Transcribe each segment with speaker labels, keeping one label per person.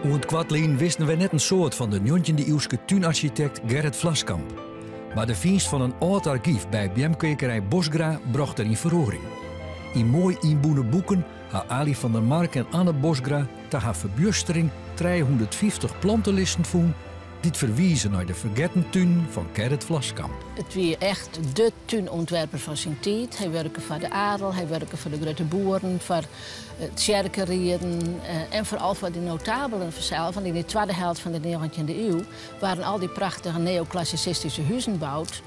Speaker 1: Oer het kwartlien wisten we net een soort van de 19e-eeuwse tuinarchitect Gerrit Vlaskamp. Maar de vindst van een oud archief bij BM-kwekerij Bosgra bracht er in verroering. In mooi inboende boeken had Ali van der Mark en Anne Bosgra te haar verbustering 350 plantenlisten voen die verwijzen naar de vergeten tuin van Gerrit Vlaskamp.
Speaker 2: Het was echt de tuinontwerper van zijn tijd. Hij werkte voor de adel, hij werkte voor de grote boeren, voor het kerkenrieden en vooral voor de notabelen vanzelf. Want in de tweede helft van de 19e eeuw waren al die prachtige neoclassicistische huizen gebouwd.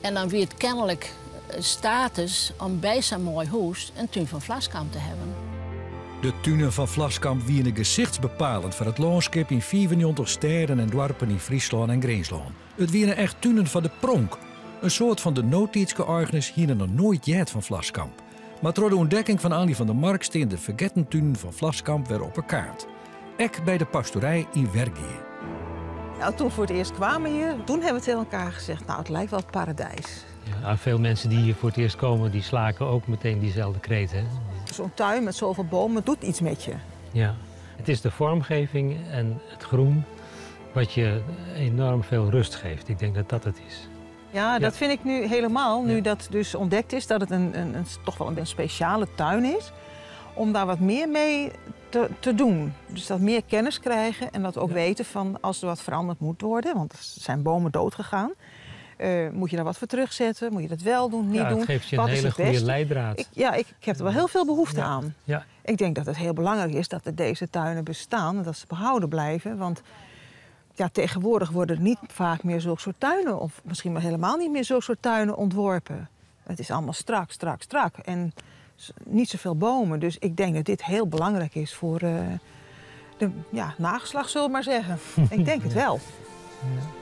Speaker 2: En dan werd het kennelijk status om bij zo'n mooi huis een tuin van Vlaskamp te hebben.
Speaker 1: De tuinen van Vlaskamp wieren gezichtsbepalend voor het landschap in 94 steden en dorpen in Friesland en Greensland. Het wieren echt tuinen van de pronk. Een soort van de nootijdse eigenaars hier nog nooit jet van Vlaskamp. Maar door de ontdekking van Ali van der Mark staan de vergeten tuinen van Vlaskamp weer op een kaart. Ek bij de pastorij in Wergeer.
Speaker 3: Nou, toen we voor het eerst kwamen hier, toen hebben we tegen elkaar gezegd, nou, het lijkt wel paradijs.
Speaker 4: Ja, veel mensen die hier voor het eerst komen, die slaken ook meteen diezelfde kreet. Hè?
Speaker 3: Zo'n tuin met zoveel bomen doet iets met je.
Speaker 4: Ja, het is de vormgeving en het groen wat je enorm veel rust geeft. Ik denk dat dat het is.
Speaker 3: Ja, dat vind ik nu helemaal, nu dat dus ontdekt is dat het toch wel een speciale tuin is. Om daar wat meer mee te doen. Dus dat meer kennis krijgen en dat ook weten van als er wat veranderd moet worden. Want er zijn bomen doodgegaan. Moet je daar wat voor terugzetten? Moet je dat wel doen, niet doen?
Speaker 4: Het geeft je een hele goede leidraad.
Speaker 3: Ik heb er wel heel veel behoefte aan.
Speaker 4: Ja.
Speaker 3: Ik denk dat het heel belangrijk is dat deze tuinen bestaan en dat ze behouden blijven. Want ja, tegenwoordig worden er niet vaak meer zulke soort tuinen, of misschien wel helemaal niet meer zulke soort tuinen ontworpen. Het is allemaal strak. En niet zoveel bomen. Dus ik denk dat dit heel belangrijk is voor de nageslacht, zullen we maar zeggen. Ik denk het wel.
Speaker 4: Ja.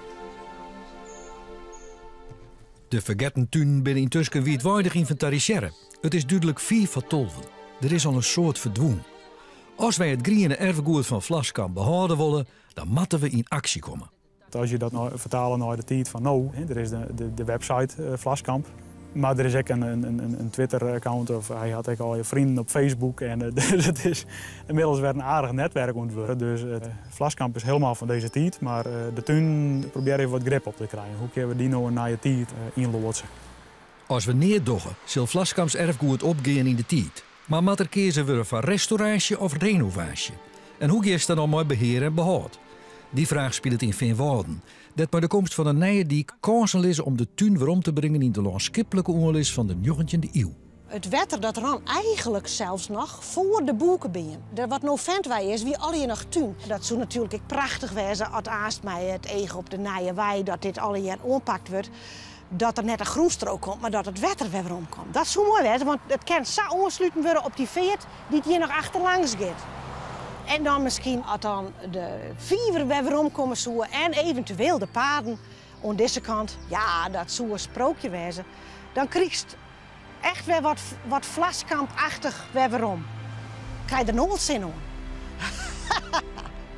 Speaker 1: De vergeten tuin binnen intussen wijdwaardig inventariseren. Het is duidelijk 4 van 12. Er is al een soort verdwoen. Als wij het groene erfgoed van Vlaskamp behouden willen, dan moeten we in actie komen.
Speaker 5: Als je dat vertalen naar de tijd van nou, er is de website Vlaskamp. Maar er is ook een Twitter-account of hij had ook al je vrienden op Facebook. En dus het is inmiddels weer een aardig netwerk ontworpen. Dus Vlaskamp is helemaal van deze tijd. Maar de tuin probeer even wat grip op te krijgen. Hoe kunnen we die nou na je tijd inloodsen?
Speaker 1: Als we neerdoggen, zal Vlaskamps erfgoed opgaan in de tijd. Maar moet er kiezen worden voor restauratie of renovatie? En hoe is dat dan mooi beheer en behoud? Die vraag speelt in Veenwouden. Dat bij de komst van een nieuwe dijk kansen is om de tuin weer om te brengen in de landschapelijke oorlis van de 19e eeuw.
Speaker 6: Het wetter dat ran eigenlijk zelfs nog voor de boekenbeam. Wat nou vent wij is, wie al je nog tuin. Dat zou natuurlijk ook prachtig wezen als aast mij het egen op de nije wei, dat dit alle jaar oppakt wordt. Dat er net een groenstrook komt, maar dat het wetter weer omkomt. Dat zou mooi wezen, want het kan zo aansluiten worden op die veert die hier nog achterlangs gaat. En dan misschien als dan de viever weer omkomen zouden en eventueel de paden aan deze kant. Ja, dat zou een sprookje wezen. Dan krijgst echt weer wat Vlaskamp-achtig weer om. Krijg je er nooit zin om.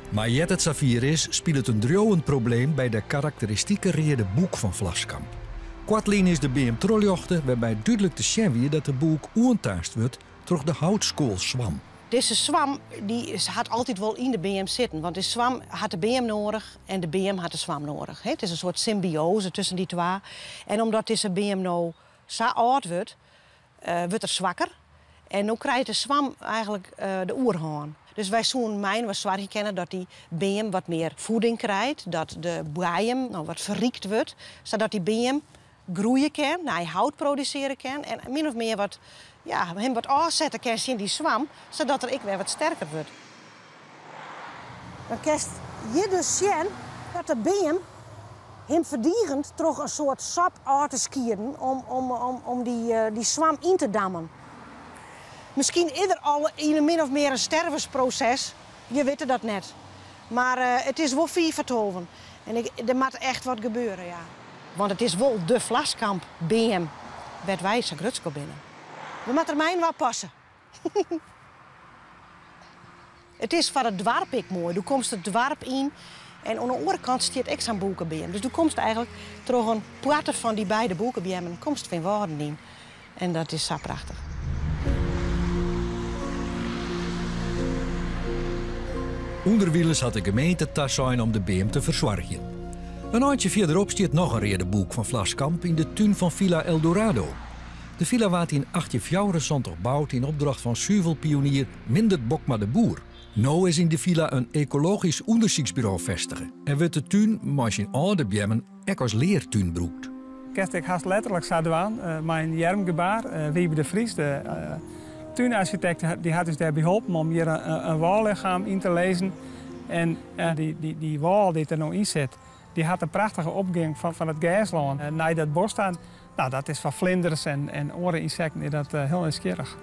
Speaker 1: Maar jet het Safir is, speelt het een dreuwend probleem bij de karakteristieke rede boek van Vlaskamp. Kwartlien is de BM troljochte waarbij duidelijk te zien wie dat de boek oertaast wordt door de houtskoolzwam.
Speaker 6: Deze zwam die had altijd wel in de BM zitten. Want de zwam had de BM nodig en de BM had de zwam nodig. Het is een soort symbiose tussen die twee. En omdat deze BM nou zo oud wordt, wordt er zwakker. En nu krijgt de zwam eigenlijk de oerhaan. Dus wij zouden mijn zwaar kennen dat die BM wat meer voeding krijgt. Dat de bijen wat verriekt wordt. Zodat die BM groeien kan, hout produceren kan. En min of meer hem wat afzetten kan in die zwam, zodat er weer wat sterker wordt. Dan kan je dus zien dat de BM hem verdiegend toch een soort sap uit te skieren om die zwam in te dammen. Misschien is er al in min of meer een stervensproces, je weet dat net. Maar het is wel 4 vertoven. En er moet echt wat gebeuren, ja. Want het is wel de Vlaskamp BM, werd wij zo grutsko binnen. We moeten er mijn wel passen. Het is voor het dorp ik mooi. Du komt het dorp in en aan de andere kant staat ik zo'n boekenbeam. Dus du komt eigenlijk door een poorten van die beide boekenbeamen komst van woorden in. En dat is zo prachtig.
Speaker 1: Onderwielers had de gemeente tas zijn om de beem te verzorgen. Een handje verderop staat nog een redeboek van Vlaskamp in de tuin van Villa Eldorado. De villa werd in 1874 gebouwd in opdracht van zuivelpionier Mindert Bokma de Boer. Nu is in de villa een ecologisch onderzoeksbureau vestigen en wordt de tuin met zijn oude bjemmen ook als leertuin broekt.
Speaker 7: Ik had letterlijk gedaan, mijn Jermgebaar, Wiebe de Vries, de tuinarchitect, die had dus daarbij geholpen om hier een wallichaam in te lezen. En die wal die er nou in zit, die had een prachtige opgang van het gaslaan naar dat bos staan. Nou, dat is van vlinders en andere insecten, is dat heel nieuwsgierig.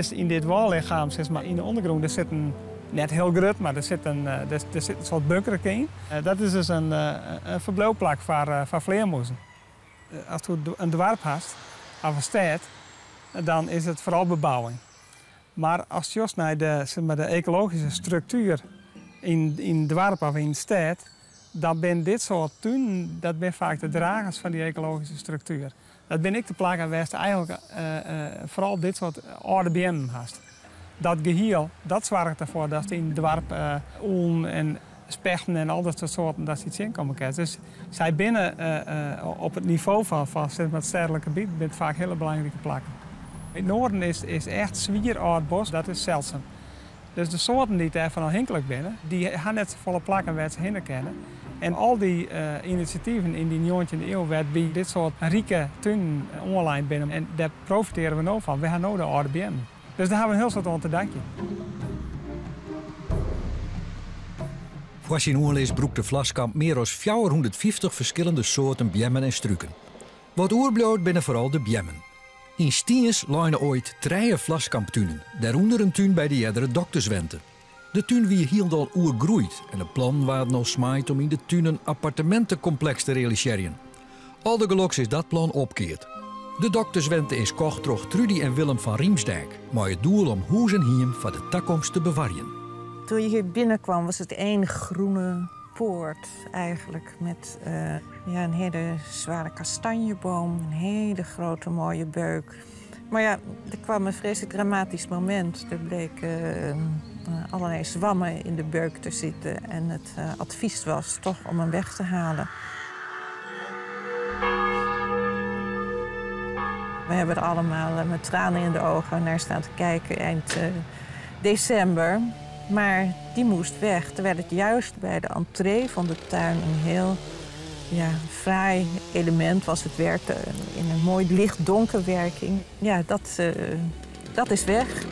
Speaker 7: In dit wallichaam, zeg maar, in de ondergrond, er zit een, net heel groot, maar er zit een soort bunker in. Dat is dus een verblijfplek voor vleermuizen. Als je een dorp hebt, of een stad, dan is het vooral bebouwing. Maar als je naar de ecologische structuur in de dorp of in de stad, dan ben dit soort tuinen, dat ben vaak de dragers van die ecologische structuur. Dat ben ik de plek aan West eigenlijk vooral dit soort oude bjemmen hast. Dat geheel, dat zorgt ervoor dat in het dorp oen en spechten en al dat soort soorten dat iets in komen kijken. Dus zij binnen op het niveau van het stedelijk gebied bent vaak hele belangrijke plekken. In het noorden is echt zwier oud bos, dat is zeldzaam. Dus de soorten die daarvan afhankelijk zijn, die gaan net volle plekken waar ze heen kennen. En al die initiatieven in die 19e eeuw werd bij dit soort rieke tuinen online binnen. En daar profiteren we nu van. We gaan nu de oude bjemmen. Dus daar hebben we een heel soort aan te danken.
Speaker 1: Voor zijn oorlees broekt de Vlaskamp meer dan 450 verschillende soorten bjemmen en struiken. Wat oerbloot binnen vooral de bjemmen. In Stiens lijnen ooit 3 Vlaskamptuinen, daaronder een tuin bij de eerdere dokterswente. De tuin wie hield oergroeid en het plan was nog smaaid om in de tuin een appartementencomplex te realiseren. Al de geluks is dat plan opkeerd. De dokterswente is kocht door Trudy en Willem van Riemsdijk, met het doel om huis en hiem voor de toekomst te bewaren.
Speaker 3: Toen je hier binnenkwam was het één groene poort eigenlijk met een hele zware kastanjeboom, een hele grote mooie beuk. Maar ja, er kwam een vreselijk dramatisch moment. Er bleken allerlei zwammen in de beuk te zitten en het advies was toch om hem weg te halen. We hebben er allemaal met tranen in de ogen naar staan te kijken eind december. Maar die moest weg, terwijl het juist bij de entree van de tuin een heel fraai element was. Het werkte in een mooi licht-donker werking. Ja, dat is weg.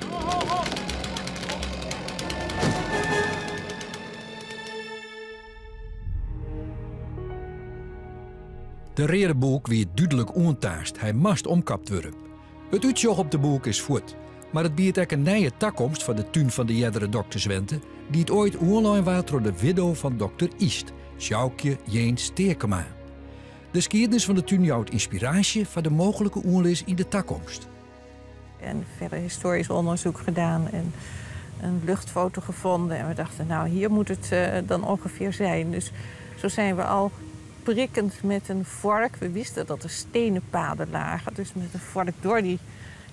Speaker 1: De redeboek wie duidelijk ontaast. Hij mast omkapt worden. Het uitzicht op de boek is voort. Maar het biedt ook een nieuwe toekomst van de tuin van de eerdere dokterswente, die het ooit online was door de widow van dokter East, Sjoukje Jeens Steekema. De geschiedenis van de tuin jouwt inspiratie voor de mogelijke oorlees in de toekomst.
Speaker 3: En verder historisch onderzoek gedaan en een luchtfoto gevonden. En we dachten, nou hier moet het dan ongeveer zijn. Dus zo zijn we al prikkend met een vork. We wisten dat er stenen paden lagen, dus met een vork door die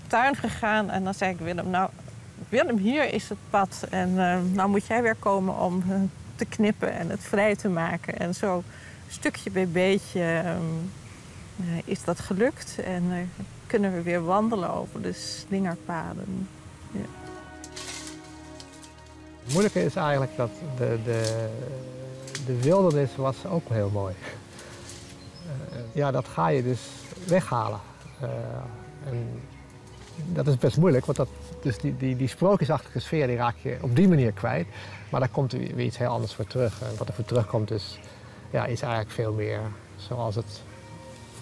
Speaker 3: tuin gegaan. En dan zei ik Willem, hier is het pad. En nou moet jij weer komen om te knippen en het vrij te maken. En zo stukje bij beetje is dat gelukt. En kunnen we weer wandelen over de slingerpaden. Ja.
Speaker 8: Het moeilijke is eigenlijk dat de wildernis was ook heel mooi. Dat ga je dus weghalen. En dat is best moeilijk, want dus die sprookjesachtige sfeer die raak je op die manier kwijt. Maar daar komt er weer iets heel anders voor terug. En wat er voor terugkomt is eigenlijk veel meer zoals het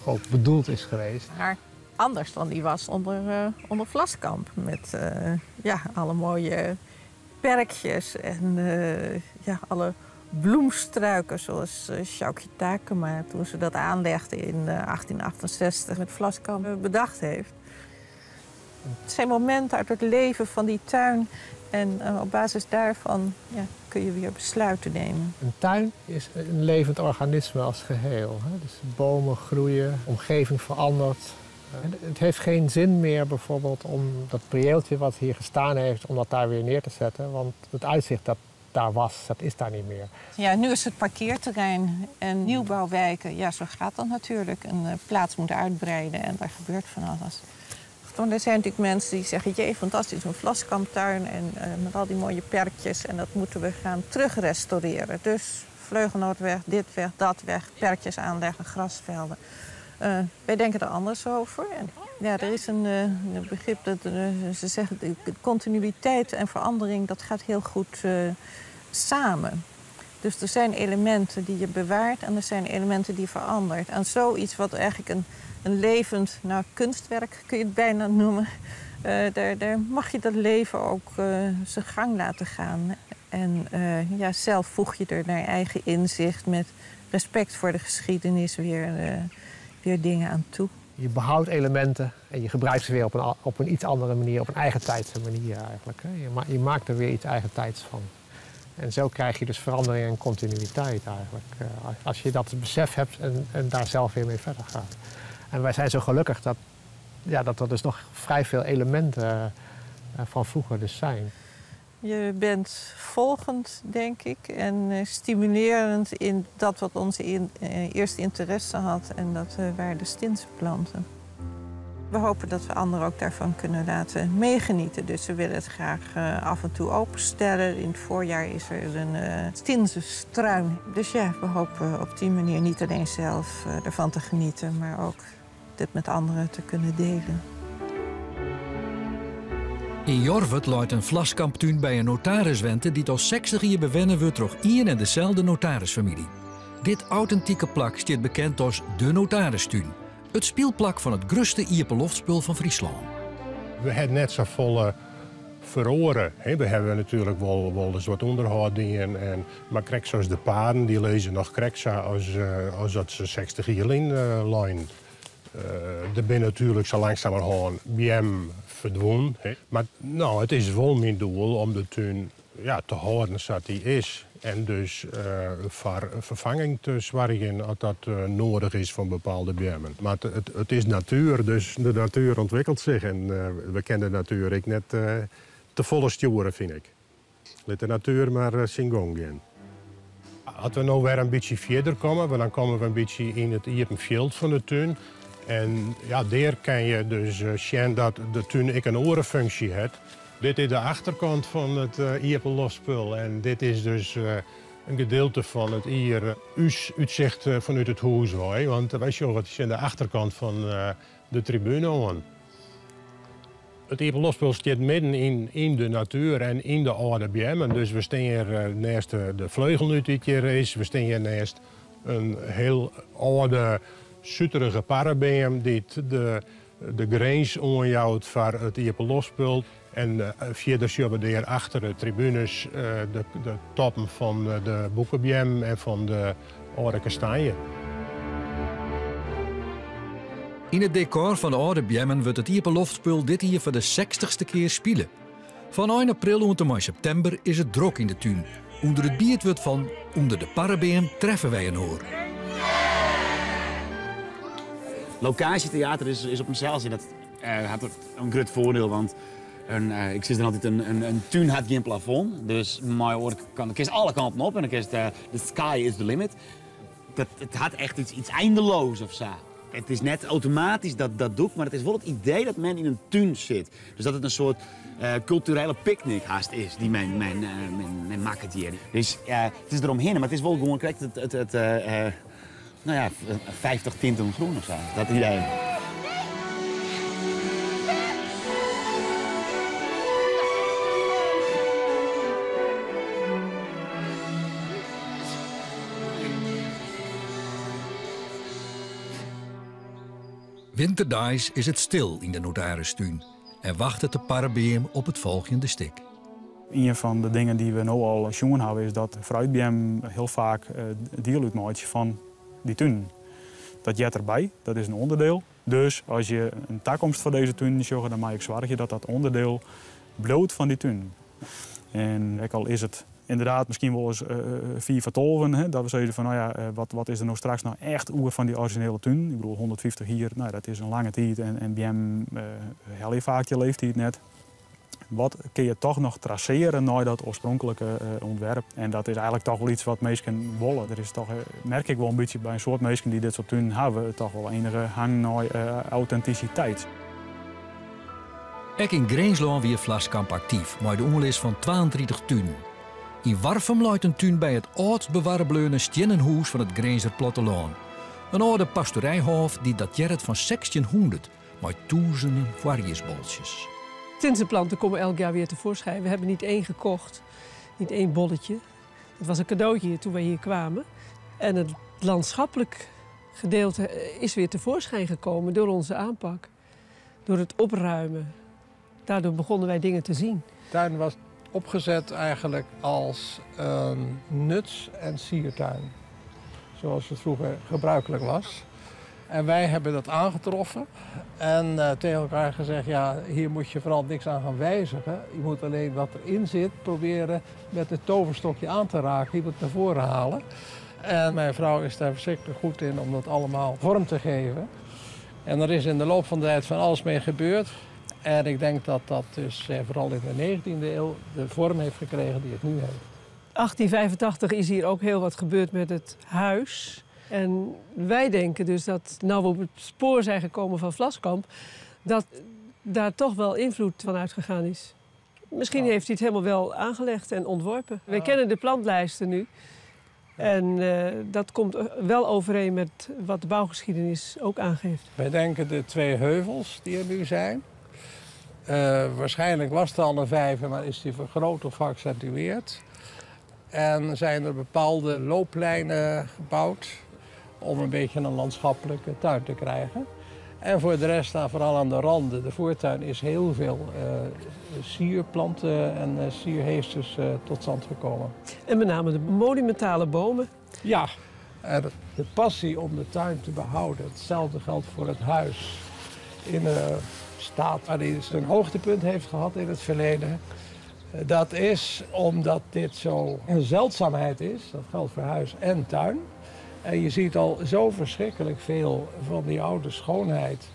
Speaker 8: ook bedoeld is geweest.
Speaker 3: Maar anders dan die was onder Vlaskamp. Met alle mooie perkjes en alle bloemstruiken zoals Sjoukje Takema toen ze dat aanlegde in 1868 met Vlaskamp bedacht heeft. Het zijn momenten uit het leven van die tuin en op basis daarvan kun je weer besluiten nemen.
Speaker 8: Een tuin is een levend organisme als geheel. Hè? Dus bomen groeien, omgeving verandert. Het heeft geen zin meer bijvoorbeeld om dat prieeltje wat hier gestaan heeft, om dat daar weer neer te zetten. Want het uitzicht daar was, dat is daar niet meer.
Speaker 9: Ja, nu is het parkeerterrein en nieuwbouwwijken. Ja, zo gaat dat natuurlijk. Een plaats moet uitbreiden en daar gebeurt van alles. Er zijn natuurlijk mensen die zeggen, jee, fantastisch, een Vlaskamptuin en met al die mooie perkjes. En dat moeten we gaan terugrestaureren. Dus Vleugelnootweg, dit weg, dat weg, perkjes aanleggen, grasvelden. Wij denken er anders over. En, ja, er is een begrip dat ze zeggen, de continuïteit en verandering, dat gaat heel goed samen. Dus er zijn elementen die je bewaart en er zijn elementen die je verandert. En zoiets wat eigenlijk een levend kunstwerk, kun je het bijna noemen. Daar mag je dat leven ook zijn gang laten gaan. En ja, zelf voeg je er naar eigen inzicht met respect voor de geschiedenis weer dingen aan toe.
Speaker 8: Je behoudt elementen en je gebruikt ze weer op een iets andere manier, op een eigen tijdse manier eigenlijk. Je maakt er weer iets eigen tijds van. En zo krijg je dus verandering en continuïteit eigenlijk. Als je dat besef hebt en daar zelf weer mee verder gaat. En wij zijn zo gelukkig dat er dus nog vrij veel elementen van vroeger dus zijn.
Speaker 9: Je bent volgend, denk ik, en stimulerend in dat wat onze eerste interesse had. En dat waren de stinsenplanten. We hopen dat we anderen ook daarvan kunnen laten meegenieten. Dus we willen het graag af en toe openstellen. In het voorjaar is er een stinsenstruin. Dus ja, we hopen op die manier niet alleen zelf ervan te genieten, maar ook dit met anderen te kunnen delen.
Speaker 1: In Jorvet luidt een Vlaskamptuin bij een notariswente die tot 60 jaar bewennen wordt door één en dezelfde notarisfamilie. Dit authentieke plak staat bekend als de Notaristuin. Het speelplak van het grootste iepenloftspul van Friesland.
Speaker 10: We hebben net zo volle veroren. We hebben natuurlijk wel eens wat onderhoud in. Maar krijg zoals de paarden, die lezen nog kreksa als dat ze 60 jaar lijn. Er ben natuurlijk zo langzamerhand BM verdwenen. Maar nou, het is wel mijn doel om de tuin te houden zoals die is. En dus voor vervanging te zorgen als dat nodig is van bepaalde BM'en. Maar het is natuur, dus de natuur ontwikkelt zich. En we kennen de natuur ik net te volle sturen, vind ik. Laat de natuur maar zijn gang gaan. Als we nou weer een beetje verder komen, dan komen we een beetje in het veld van de tuin. En ja, daar kan je dus zien dat de tuin een orenfunctie heeft. Dit is de achterkant van het iepenloftspul en dit is dus een gedeelte van het uitzicht vanuit het huis. Want wij zien het aan de achterkant van de tribune aan. Het iepenloftspul staat midden in de natuur en in de oude BM. Dus we staan hier naast de vleugel die hier is. We staan hier naast een heel oude, zuterige parabem die de grens onjouwt voor het iepenloftspul. En verder zien we hier achter de tribunes de toppen van de boekenbjem en van de oude kastanje.
Speaker 1: In het decor van de oude bjemmen wordt het iepenloftspul dit jaar voor de 60ste keer spelen. Van 1 april tot mei september is het druk in de tuin. Onder het biertwoord van onder de parabem treffen wij een oor.
Speaker 11: Locatietheater is op zichzelf dat had een groot voordeel, want ik zeg dan altijd, een tuin had geen plafond. Dus maar kan alle kanten op en dan is de sky is the limit. Het had echt iets eindeloos of zo. Het is net automatisch dat doe ik, maar het is wel het idee dat men in een tuin zit. Dus dat het een soort culturele picknick haast is die men maakt hier. Dus het is eromheen, maar het is wel gewoon correct het 50 tinten groen of zo. Dat idee.
Speaker 1: Winterdaags is het stil in de notaristuin en wacht het de parabem op het volgende stik.
Speaker 5: Een van de dingen die we nu al zien hebben is dat fruitbjem heel vaak deel uitmaakt van die tuin. Dat jet erbij, dat is een onderdeel. Dus als je een toekomst voor deze tuin zorgt, dan maak ik zorgen dat dat onderdeel bloot van die tuin. En ook al is het inderdaad misschien wel eens 4 voor 12, dat we zeggen van wat is er nou straks nou echt oer van die originele tuin. Ik bedoel 150 hier, dat is een lange tijd en BM heel vaak je leeft hier net. Wat kun je toch nog traceren naar dat oorspronkelijke ontwerp? En dat is eigenlijk toch wel iets wat mensen willen. Er is toch, merk ik wel een beetje bij een soort mensen die dit soort tuinen hebben, toch wel enige hang naar authenticiteit.
Speaker 1: Ook in Greenslaan weer Vlaskamp actief, maar de onlis van 32 tuinen. In Warfum luidt een tuin bij het oudst bewaarbleune stinnenhuis van het Greenser platteland. Een oude pastorijhof die dateert van 1600, met duizenden variësbolletjes.
Speaker 12: Tinsenplanten komen elk jaar weer tevoorschijn. We hebben niet één gekocht, niet één bolletje. Het was een cadeautje toen wij hier kwamen. En het landschappelijk gedeelte is weer tevoorschijn gekomen door onze aanpak. Door het opruimen. Daardoor begonnen wij dingen te zien.
Speaker 8: De tuin was opgezet eigenlijk als een nuts- en siertuin. Zoals het vroeger gebruikelijk was. En wij hebben dat aangetroffen en tegen elkaar gezegd, ja, hier moet je vooral niks aan gaan wijzigen. Je moet alleen wat erin zit proberen met het toverstokje aan te raken. Je moet het naar voren halen. En mijn vrouw is daar verschrikkelijk goed in om dat allemaal vorm te geven. En er is in de loop van de tijd van alles mee gebeurd. En ik denk dat dat dus vooral in de 19e eeuw de vorm heeft gekregen die het nu heeft.
Speaker 12: 1885 is hier ook heel wat gebeurd met het huis. En wij denken dus dat, nou we op het spoor zijn gekomen van Vlaskamp, dat daar toch wel invloed van uitgegaan is. Misschien heeft hij het helemaal wel aangelegd en ontworpen. Wij kennen de plantlijsten nu. En dat komt wel overeen met wat de bouwgeschiedenis ook aangeeft.
Speaker 8: Wij denken de 2 heuvels die er nu zijn. Waarschijnlijk was het al een vijver, maar is die vergroot of geaccentueerd. En zijn er bepaalde looplijnen gebouwd om een beetje een landschappelijke tuin te krijgen. En voor de rest staan vooral aan de randen. De voortuin is heel veel sierplanten en sierheesters tot stand gekomen.
Speaker 12: En met name de monumentale bomen.
Speaker 8: Ja, de passie om de tuin te behouden. Hetzelfde geldt voor het huis. In de staat waar hij zijn hoogtepunt heeft gehad in het verleden. Dat is omdat dit zo een zeldzaamheid is. Dat geldt voor huis en tuin. En je ziet al zo verschrikkelijk veel van die oude schoonheid,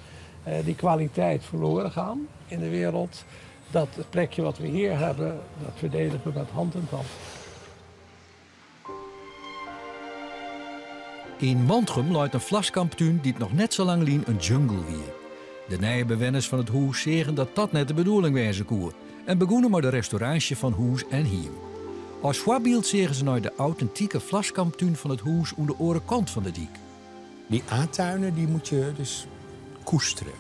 Speaker 8: die kwaliteit verloren gaan in de wereld. Dat het plekje wat we hier hebben, dat verdedigen we met hand en tand.
Speaker 1: In Mantrum luidt een Vlaskamp-tuin die het nog net zo lang lien een jungle weer. De nieuwe bewoners van het huis zeggen dat dat net de bedoeling wezen koer. En begonnen met de restauratie van huis en hier. Als voorbeeld zeggen ze naar de authentieke Vlaskamp-tuin van het huis aan de andere kant van de diek.
Speaker 13: Die A-tuinen die moet je dus koesteren.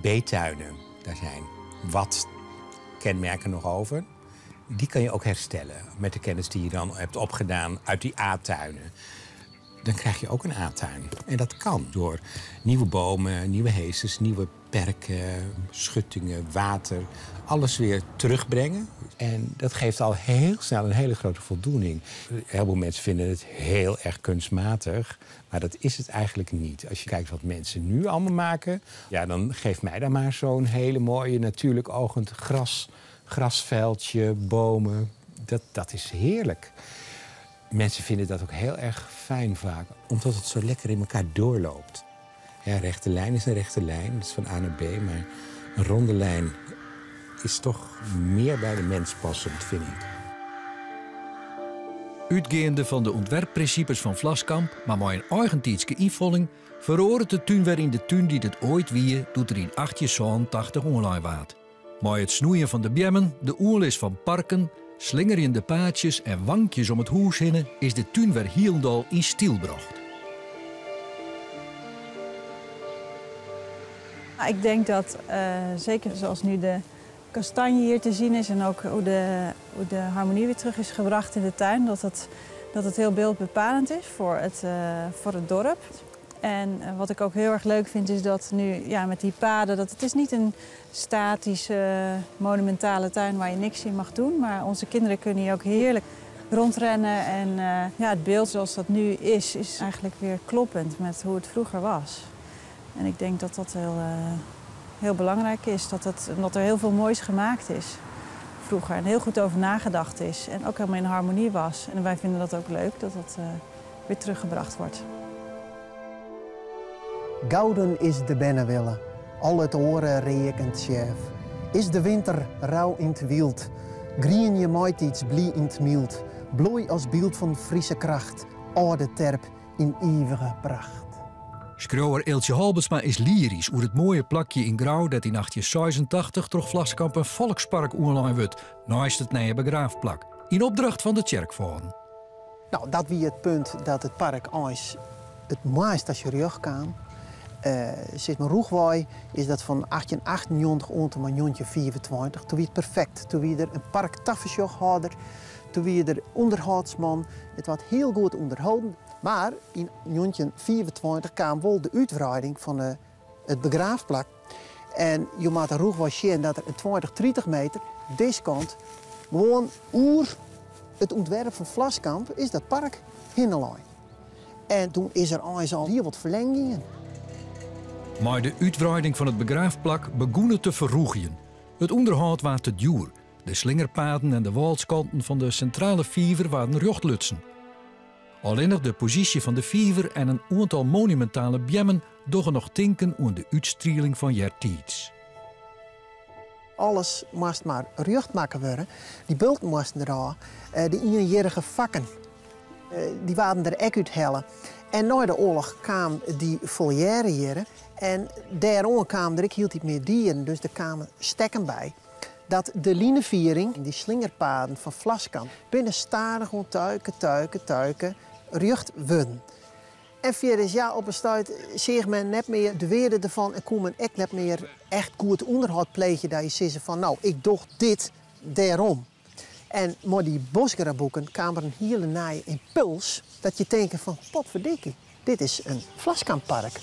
Speaker 13: B-tuinen, daar zijn wat kenmerken nog over. Die kan je ook herstellen met de kennis die je dan hebt opgedaan uit die A-tuinen. Dan krijg je ook een A-tuin. En dat kan door nieuwe bomen, nieuwe heesters, nieuwe perken, schuttingen, water. Alles weer terugbrengen. En dat geeft al heel snel een hele grote voldoening. Heel veel mensen vinden het heel erg kunstmatig. Maar dat is het eigenlijk niet. Als je kijkt wat mensen nu allemaal maken, ja, dan geef mij dan maar zo'n hele mooie natuurlijk oogend grasveldje, bomen. Dat is heerlijk. Mensen vinden dat ook heel erg fijn vaak, omdat het zo lekker in elkaar doorloopt. Ja, een rechte lijn is een rechte lijn, dat is van A naar B, maar een ronde lijn is toch meer bij de mens passend, vind ik.
Speaker 1: Uitgaande van de ontwerpprincipes van Vlaskamp, maar met een eigentijdse invulling, verhoort de tuin weer in de tuin die het ooit wie doet er in 1880 online waard. Maar het snoeien van de bjemmen, de oerlis van parken, slingerende paadjes en wankjes om het huis heen is de tuin weer hielendal in stil gebracht.
Speaker 14: Ik denk dat, zeker zoals nu de kastanje hier te zien is en ook hoe de harmonie weer terug is gebracht in de tuin, dat het heel beeldbepalend is voor het dorp. En wat ik ook heel erg leuk vind is dat nu met die paden, dat het is niet een statische, monumentale tuin waar je niks in mag doen, maar onze kinderen kunnen hier ook heerlijk rondrennen. En het beeld zoals dat nu is eigenlijk weer kloppend met hoe het vroeger was. En ik denk dat dat heel belangrijk is, omdat er heel veel moois gemaakt is vroeger en heel goed over nagedacht is en ook helemaal in harmonie was. En wij vinden dat ook leuk dat dat weer teruggebracht wordt.
Speaker 15: Gouden is de bennenwille, al het oren rekent chef. Is de winter rauw in het wild, grien je maait iets blie in het mild, bloei als beeld van Friese kracht, oude terp in eeuwige pracht.
Speaker 1: Schrouwer Eeltje Halbertsma is lyrisch over het mooie plakje in Grauw dat in 1886 door Vlaskamp een volkspark online wordt, naast het nieuwe begraafplak, in opdracht van de Tjerkvoorn.
Speaker 15: Nou, dat was het punt dat het park eens het meest als je rug kwam. Zit mijn roegwaai is dat van 1898 tot 1924. Toen was het perfect. Toen was er een park tafersjochhouder. Toen was er onderhoudsman. Het was heel goed onderhouden. Maar in 1924 kwam wel de uitbreiding van het begraafplak. En je moet de roegwaai zien dat er een 20-30 meter deze kant gewoon oer het ontwerp van Vlaskamp is dat park hinnelijn. En toen is er al heel wat verlengingen.
Speaker 1: Maar de uitbreiding van het begraafplak begon te verroegien. Het onderhoud was te duur. De slingerpaden en de walskanten van de centrale vijver waren rjochtlutsen. Alleen nog de positie van de vijver en een aantal monumentale bjemmen doggen nog tinken aan de uitstrieling van Jertiets.
Speaker 15: Alles moest maar rjocht maken worden. Die bulten moesten eraan. De eenjarige vakken, die waren er ook uit hellen. En na de oorlog kwamen die volière hier. En daarom kwamen er ook heel iets meer dieren, dus er kwamen stekken bij. Dat de lineviering, die slingerpaden van Vlaskamp, binnen stadig gewoon tuiken, rjucht worden. En verder, ja, op een stuit zegt men net meer de weerde ervan en kon men echt net meer echt goed onderhoud plegen. Dat je zegt van, nou, ik doe dit daarom. En met die bosgraboeken kwam er een hele naaie impuls dat je denkt van, potverdikkie, dit is een Vlaskampark.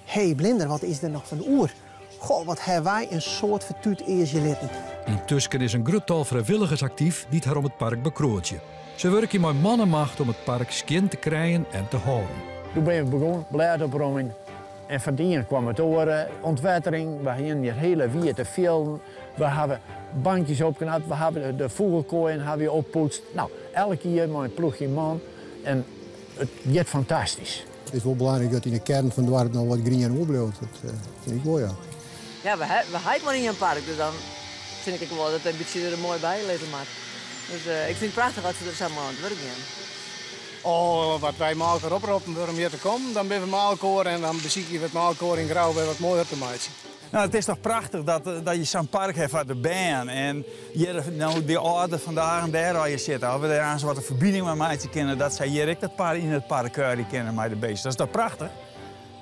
Speaker 15: Hey Blinder, wat is er nog van oer? Goh, wat hebben wij een soort vertuut eerst litten.
Speaker 1: Intussen is een groot tal vrijwilligers actief die het om het park bekrootje. Ze werken met mannenmacht om het park skin te krijgen en te houden.
Speaker 16: Toen ben ik begonnen, beleidopruiming. En verdienen kwam het door. Ontwettering, we hebben hier hele wier te filmen. We hebben bankjes opgeknapt, we hebben de vogelkooien opgepoetst. Nou, elke keer met een ploegje man. En het gaat fantastisch.
Speaker 17: Het is wel belangrijk dat in de kern van het dorp nog wat groen en opblijft. Dat vind ik wel, ja.
Speaker 18: Ja, we hebben maar niet een park, dus dan vind ik wel dat het een beetje er mooi bij leven maakt. Dus ik vind het prachtig dat ze er samen aan het werk gaan.
Speaker 19: Oh, wat wij maken oproepen om hier te komen, dan ben we maalkoor en dan beziek je het maalkoor in Grauw weer wat mooier te maken.
Speaker 20: Nou, het is toch prachtig dat je zo'n park hebt van de band. En hier, nou, die oude vandaag en daar waar je zit, of we daar aan zo wat een verbinding met mij te kennen, dat zij hier dat park in het park kennen met de beesten. Dat is toch prachtig?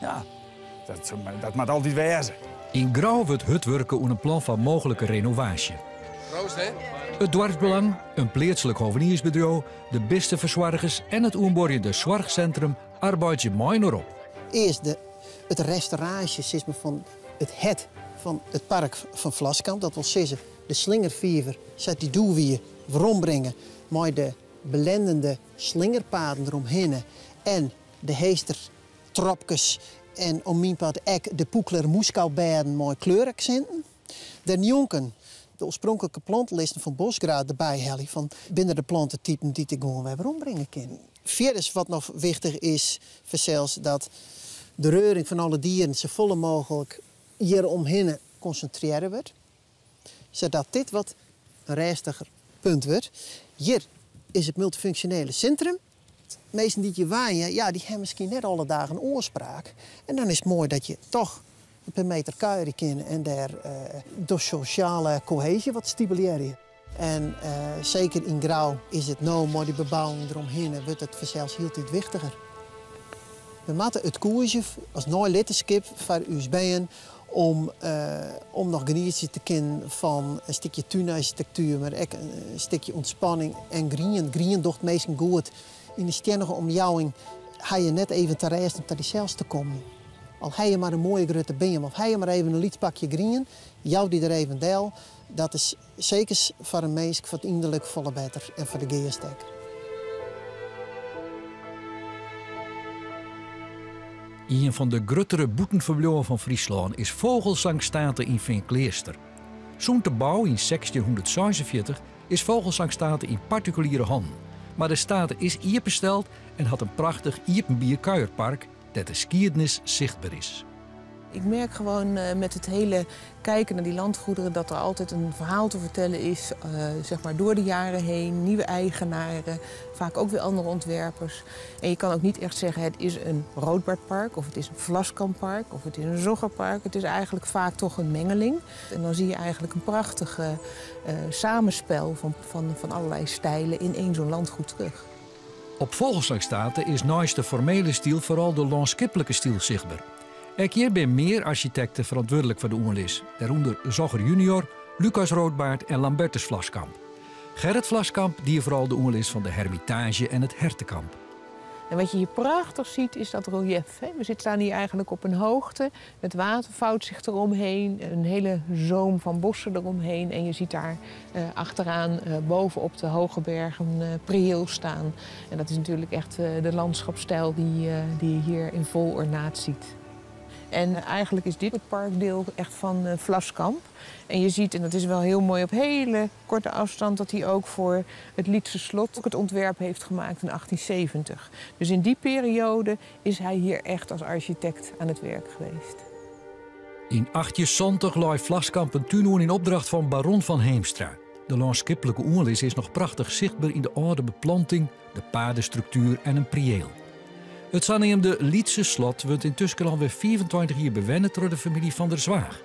Speaker 20: Ja, dat moet altijd wezen.
Speaker 1: In Grauw wordt het werken aan een plan van mogelijke renovatie.
Speaker 21: Proost, hè?
Speaker 1: Het dorpsbelang, een plaatselijk hoveniersbedrijf, de beste verzorgers en het oerborgende zorgcentrum arbeiden je mooi nog op.
Speaker 15: Eerst het restauratie van het park van Vlaskamp. Dat wil zeggen, de slingervijver, zet die doel weer waarombrengen, maar de belendende slingerpaden eromheen en de heestertropjes en om mijn pad ook de Poekler moeskouwbeden met kleuraccenten. De jonken, de oorspronkelijke plantenlisten van Bosgraad erbij hellen van binnen de plantentypen die ik gewoon weer waarombrengen kan. Verder wat nog wichtig is, zelfs dat de reuring van alle dieren zo volle mogelijk hier omheen concentreren wordt. Zodat dit wat een rustiger punt wordt. Hier is het multifunctionele centrum. De meesten die je waaien, ja, die hebben misschien net alle dagen een oorspraak. En dan is het mooi dat je toch per meter kuieren kan en daar de sociale cohesie wat stimuleren. En zeker in Grauw is het nou, maar die bebouwing eromheen wordt het zelfs heel tijd wichtiger. We moeten het koersje als nooit liddenskip voor USB'en om nog genieten te kennen van een stukje tuinarchitectuur, maar ook een stukje ontspanning en groen. Groen docht meestal goed. In de stennige omjouwing ga je net even te reizen om naar die zelfs te komen. Al heb je maar een mooie grote beam of heb je maar even een liedspakje groen, jou die er even deel, dat is zeker voor een mens voor het innerlijk volle beter en voor de geestek.
Speaker 1: Een van de gruttere boetenverblijven van Friesland is Vogelzangstaten in Vinkleerster. Zo'n te bouw in 1646 is Vogelzangstaten in particuliere handen. Maar de staten is ierbesteld en had een prachtig iepenbier kuierpark dat de skiernis zichtbaar is.
Speaker 21: Ik merk gewoon met het hele kijken naar die landgoederen dat er altijd een verhaal te vertellen is, zeg maar door de jaren heen. Nieuwe eigenaren, vaak ook weer andere ontwerpers. En je kan ook niet echt zeggen het is een Roodbaardpark of het is een Vlascamppark of het is een Zoggerpark. Het is eigenlijk vaak toch een mengeling. En dan zie je eigenlijk een prachtige samenspel van allerlei stijlen in één zo'n landgoed terug.
Speaker 1: Op Vogelslagstaten is naast de formele stijl vooral de landskippelijke stijl zichtbaar. Ook hier zijn meer architecten verantwoordelijk voor de oerlis. Daaronder Zogger junior, Lucas Roodbaard en Lambertus Vlaskamp. Gerrit Vlaskamp die vooral de oerlis van de Hermitage en het Hertenkamp.
Speaker 21: En wat je hier prachtig ziet is dat relief. We staan hier eigenlijk op een hoogte. Het water vouwt zich eromheen. Een hele zoom van bossen eromheen. En je ziet daar achteraan bovenop de hoge bergen een prieel staan. En dat is natuurlijk echt de landschapsstijl die je hier in vol ornaat ziet. En eigenlijk is dit het parkdeel echt van Vlaskamp. En je ziet, en dat is wel heel mooi op hele korte afstand, dat hij ook voor het Lietse slot ook het ontwerp heeft gemaakt in 1870. Dus in die periode is hij hier echt als architect aan het werk geweest.
Speaker 1: In 1870 lag Vlaskamp een tuin in opdracht van baron van Heemstra. De landskippelijke oerlis is nog prachtig zichtbaar in de oude beplanting, de padenstructuur en een prieel. Het zogenoemde Lietse slot wordt intussen alweer 24 jaar bewoond door de familie van der Zwaag.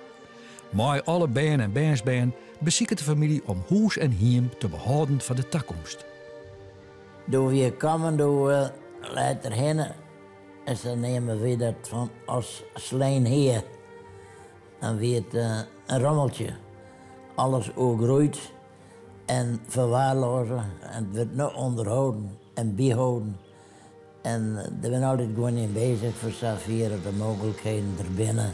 Speaker 1: Maar alle bijen en bijensbijen bezieken de familie om huis en hiem te behouden van de toekomst.
Speaker 22: Door we komen door later heen en dan nemen we dat van als sleen heer. Dan wordt een rommeltje. Alles groeit en verwaarlozen en het wordt nog onderhouden en bijhouden. En daar ben ik altijd gewoon in bezig voor Safira, de mogelijkheden erbinnen.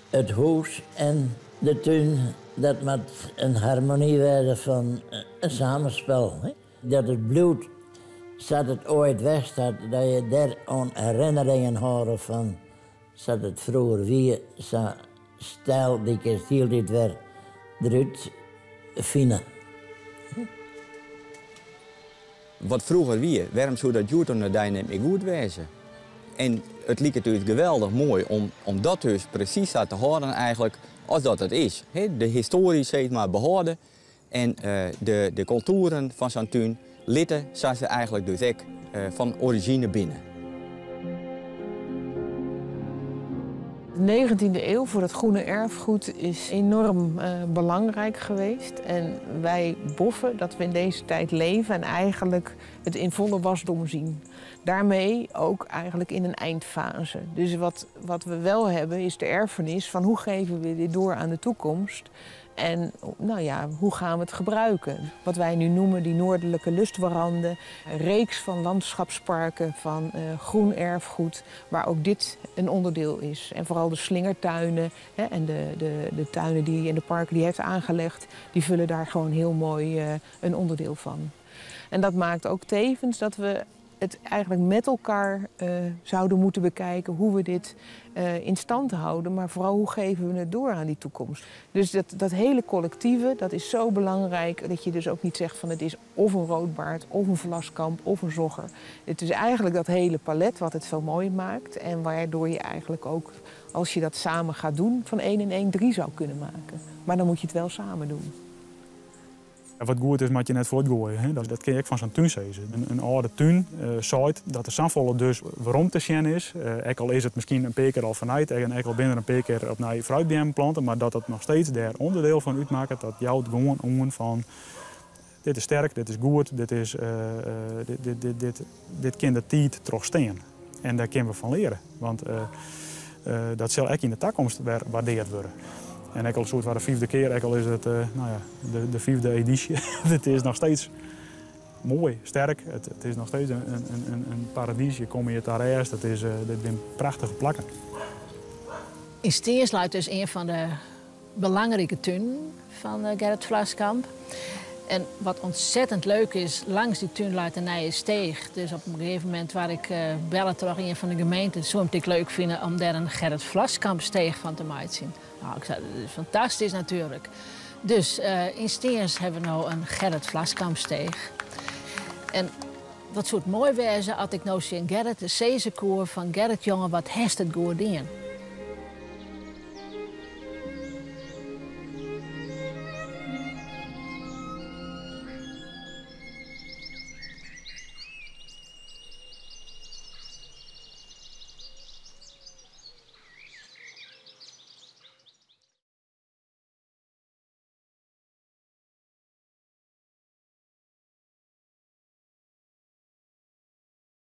Speaker 22: Het huis en de tuin, dat moet een harmonie worden van een samenspel. Hè? Dat het bloed, zat het ooit weg staat, dat je daar aan herinneringen houden van, zat het vroeger wie, zo stijl die kasteel dit weer eruit vinden.
Speaker 23: Wat vroeger wie, waarom zou dat juist onder die niet meer goed wezen? En het lijkt natuurlijk geweldig mooi om dat dus precies te houden eigenlijk als dat het is. De historie zeg maar behouden en de culturen van zo'n tuin litten zijn ze eigenlijk dus ook van origine binnen.
Speaker 21: De 19e eeuw voor het groene erfgoed is enorm belangrijk geweest. En wij boffen dat we in deze tijd leven en eigenlijk het in volle wasdom zien. Daarmee ook eigenlijk in een eindfase. Dus wat we wel hebben is de erfenis van hoe geven we dit door aan de toekomst. En nou ja, hoe gaan we het gebruiken? Wat wij nu noemen die noordelijke lustwaranden, een reeks van landschapsparken, van groen erfgoed, waar ook dit een onderdeel is. En vooral de slingertuinen en de tuinen die in de parken die heeft aangelegd, die vullen daar gewoon heel mooi een onderdeel van. En dat maakt ook tevens dat we het eigenlijk met elkaar zouden moeten bekijken hoe we dit in stand houden, maar vooral hoe geven we het door aan die toekomst. Dus dat hele collectieve, dat is zo belangrijk dat je dus ook niet zegt van het is of een Roodbaard, of een Vlaskamp, of een Zogger. Het is eigenlijk dat hele palet wat het zo mooi maakt en waardoor je eigenlijk ook, als je dat samen gaat doen, van 1 en 1 3 zou kunnen maken. Maar dan moet je het wel samen doen.
Speaker 5: Wat goed is, moet je net voortgooien. Dat ken je ook van zo'n tuin zeggen. Een oude tuin zaait dat de zandvolle dus waarom te zien is. Ook al is het misschien een paar keer al vanuit en ook al binnen een paar keer op naar fruitbomen planten, maar dat het nog steeds daar onderdeel van uitmaakt. Dat jou het gewoon om van dit is sterk, dit is goed, dit kan de tijd terugstaan. En daar kunnen we van leren. Want dat zal ook in de toekomst waardeerd worden. En ook al soort waar de 5e keer, ook al is het de 5e editie. Het is nog steeds mooi, sterk. Het is nog steeds een paradies. Je komt hier daar eerst. Dit zijn prachtige plakken.
Speaker 2: In Steensluit is een van de belangrijke tuinen van Gerrit Vlaskamp. En wat ontzettend leuk is, langs die tuin luidt een nieuwe steeg. Dus op een gegeven moment waar ik bellen terug in een van de gemeenten, zou ik het leuk vinden om daar een Gerrit Vlaskamp steeg van te maken. Nou, ik zei, dat is fantastisch natuurlijk. Dus in Steens hebben we nu een Gerrit Vlaskamp steeg. En wat zou het mooi wezen als ik nou zie Gerrit, de Cezekoor van Gerrit jongen, wat heeft het goed in.